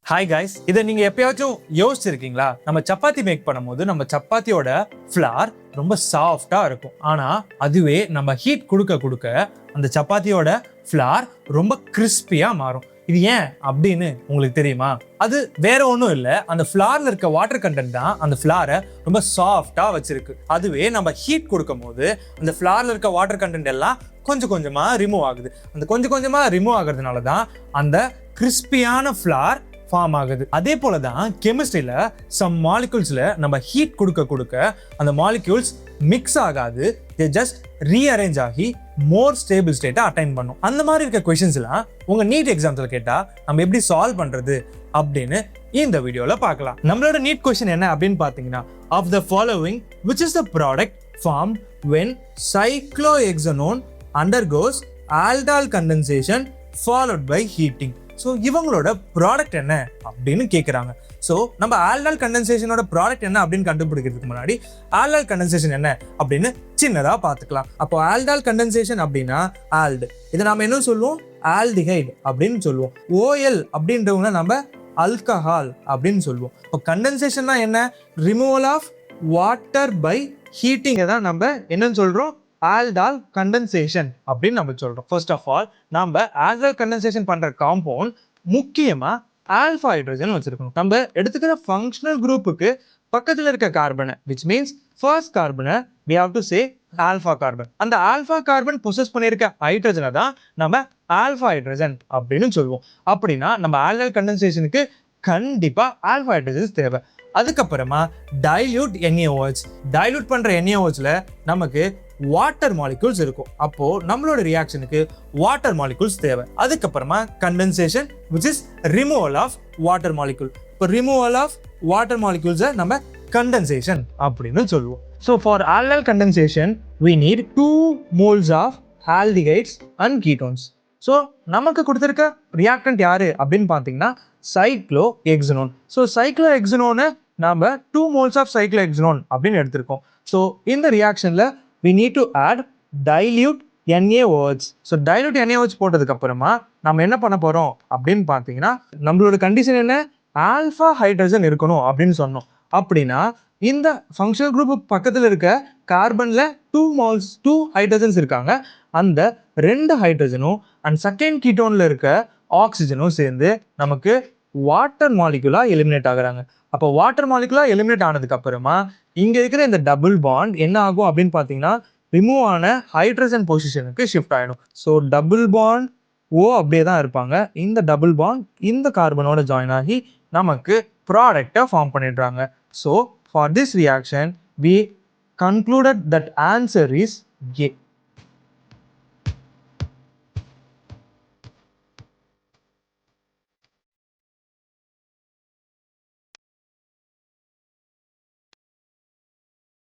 Hi guys, இதை நீங்க எப்பயாச்சும் யோசிச்சிருக்கீங்களா? நம்ம சப்பாத்தி மேக் பண்ணும்போது நம்ம சப்பாத்தியோட ஃப்ளார் ரொம்ப சாஃப்டா இருக்கும். ஆனா அதுவே நம்ம ஹீட் கொடுக்க கொடுக்க அந்த சப்பாத்தியோட ஃப்ளார் ரொம்ப கிறிஸ்பியா மாறும். இது ஏன் அப்படின்னு உங்களுக்கு தெரியுமா? அது வேற ஒன்றும் இல்லை, அந்த ஃப்ளார்ல இருக்க வாட்டர் கண்டென்ட் தான் அந்த ஃப்ளாரை ரொம்ப சாஃப்டா வச்சிருக்கு. அதுவே நம்ம ஹீட் கொடுக்கும் போது அந்த ஃப்ளார்ல இருக்க வாட்டர் கண்டென்ட் எல்லாம் கொஞ்சம் கொஞ்சமா ரிமூவ் ஆகுது. அந்த கொஞ்சம் கொஞ்சமா ரிமூவ் ஆகுறதுனால தான் அந்த கிறிஸ்பியான ஃப்ளார் ஃபார்ம் ஆகுது. அதே போல தான் கெமிஸ்ட்ரியில சம் மாலிகூல்ஸ்ல நம்ம ஹீட் கொடுக்க கொடுக்க அந்த மாலிகூல்ஸ் மிக்ஸ் ஆகாது, they just rearrange ஆகி மோர் ஸ்டேபிள் ஸ்டேட்டை அட்டைன் பண்ணும். அந்த மாதிரி இருக்க கொஸ்டின்ஸ் எல்லாம் உங்க நீட் எக்ஸாம்ஸ்ல கேட்டா நம்ம எப்படி சால்வ் பண்றது அப்படின்னு இந்த வீடியோல பார்க்கலாம். நம்மளோட நீட் கொஸ்டின் என்ன அப்படின்னு பாத்தீங்கன்னா, of the following which is the product formed when cyclohexanone undergoes aldol condensation followed by heating. So இவங்களோட ப்ராடக்ட் என்ன அப்படின்னு கேட்குறாங்க. ஸோ நம்ம ஆல்டால் கண்டென்சேஷனோட ப்ராடக்ட் என்ன அப்படின்னு கண்டுபிடிக்கிறதுக்கு முன்னாடி ஆல்டால் கண்டென்சேஷன் என்ன அப்படின்னு சின்னதாக பார்த்துக்கலாம். அப்போ ஆல்டால் கண்டென்சேஷன் அப்படின்னா ஆல்டு, இதை நம்ம என்ன சொல்லுவோம்? ஆல்டிஹைட் அப்படின்னு சொல்லுவோம். ஓஎல் அப்படின்றவங்க நம்ம ஆல்கஹால் அப்படின்னு சொல்லுவோம். இப்போ கண்டென்சேஷன்னா என்ன? ரிமூவல் ஆஃப் வாட்டர் பை ஹீட்டிங்கை தான் நம்ம என்னன்னு சொல்கிறோம்? ஆல்டால் கண்டென்சேஷன் அப்படின்னு நம்ம சொல்றோம். ஃபர்ஸ்ட் ஆஃப் ஆல் நம்ம ஆல்டால் கண்டென்சேஷன் பண்ற காம்பவுண்ட் முக்கியமா ஆல்ஃபா ஹைட்ரஜன் வச்சிருக்கணும். நம்ம எடுத்துக்கிற ஃபங்க்ஷனல் குரூப்புக்கு பக்கத்துல இருக்க கார்பனை, which means first கார்பனை we have to say alpha carbon. அந்த ஆல்ஃபா கார்பன் பொசஸ் பண்ணியிருக்க ஹைட்ரஜனை தான் நம்ம ஆல்ஃபா ஹைட்ரஜன் அப்படின்னு சொல்லுவோம். அப்படின்னா நம்ம ஆல்டால் கண்டென்சேஷனுக்கு கண்டிப்பா ஆல்ஃபா ஹைட்ரஜன்ஸ் தேவை. அதுக்கப்புறமா டைல்யூட் NaOH, டைல்யூட் பண்ற NaOHல நமக்கு வாட்டர் மாலிகூல்ஸ் இருக்கும். அப்போ நம்மளோட ரியாக்ஷனுக்கு வாட்டர் மாலிகூல்ஸ் தேவை. அதுக்கப்புறமா condensation which is removal of water molecule. இப்போ ரிமூவல் ஆஃப் வாட்டர் மாலிகூல்ஸை நம்ம கண்டென்சேஷன் அப்படின்னு சொல்லுவோம். So for aldol condensation we need 2 moles of aldehydes and ketones. So நமக்கு கொடுத்துருக்க ரியாக்டன்ட் யாரு அப்படின்னு பார்த்தீங்கன்னா சைக்ளோஹெக்சனோன். ஸோ சைக்ளோஹெக்சனோனை நம்ம 2 moles of cyclohexanone அப்படின்னு எடுத்திருக்கோம். ஸோ இந்த ரியாக்ஷன்ல we need to add dilute NaOH. So dilute NaOH போட்டதுக்கு அப்புறமா நம்ம என்ன பண்ண போறோம் அப்படின்னு பார்த்தீங்கன்னா, நம்மளோட கண்டிஷன் என்ன? ஆல்ஃபா ஹைட்ரஜன் இருக்கணும் அப்படின்னு சொன்னோம். அப்படின்னா இந்த ஃபங்க்ஷனல் குரூப் பக்கத்தில் இருக்க கார்பன்ல 2 ஹைட்ரஜன்ஸ் இருக்காங்க. அந்த 2 ஹைட்ரஜனும் அண்ட் செகண்ட் கீட்டோன்ல இருக்க ஆக்சிஜனும் சேர்ந்து நமக்கு வாட்டர் மாலிகுலா எலிமினேட் ஆகுறாங்க. அப்போ வாட்டர் மாலிகுலா எலிமினேட் ஆனதுக்கு அப்புறமா இங்க இருக்கிற இந்த டபுள் பாண்ட் என்ன ஆகும் அப்படின்னு பார்த்தீங்கன்னா, ரிமூவ் ஆன ஹைட்ரஜன் பொசிஷனுக்கு ஷிஃப்ட் ஆகிடும். ஸோ டபுள் பாண்ட் ஓ அப்படியே தான் இருப்பாங்க. இந்த டபுள் பாண்ட் இந்த கார்பனோட ஜாயின் ஆகி நமக்கு ப்ராடக்டை ஃபார்ம் பண்ணிடுறாங்க. So for this reaction we concluded that answer is A.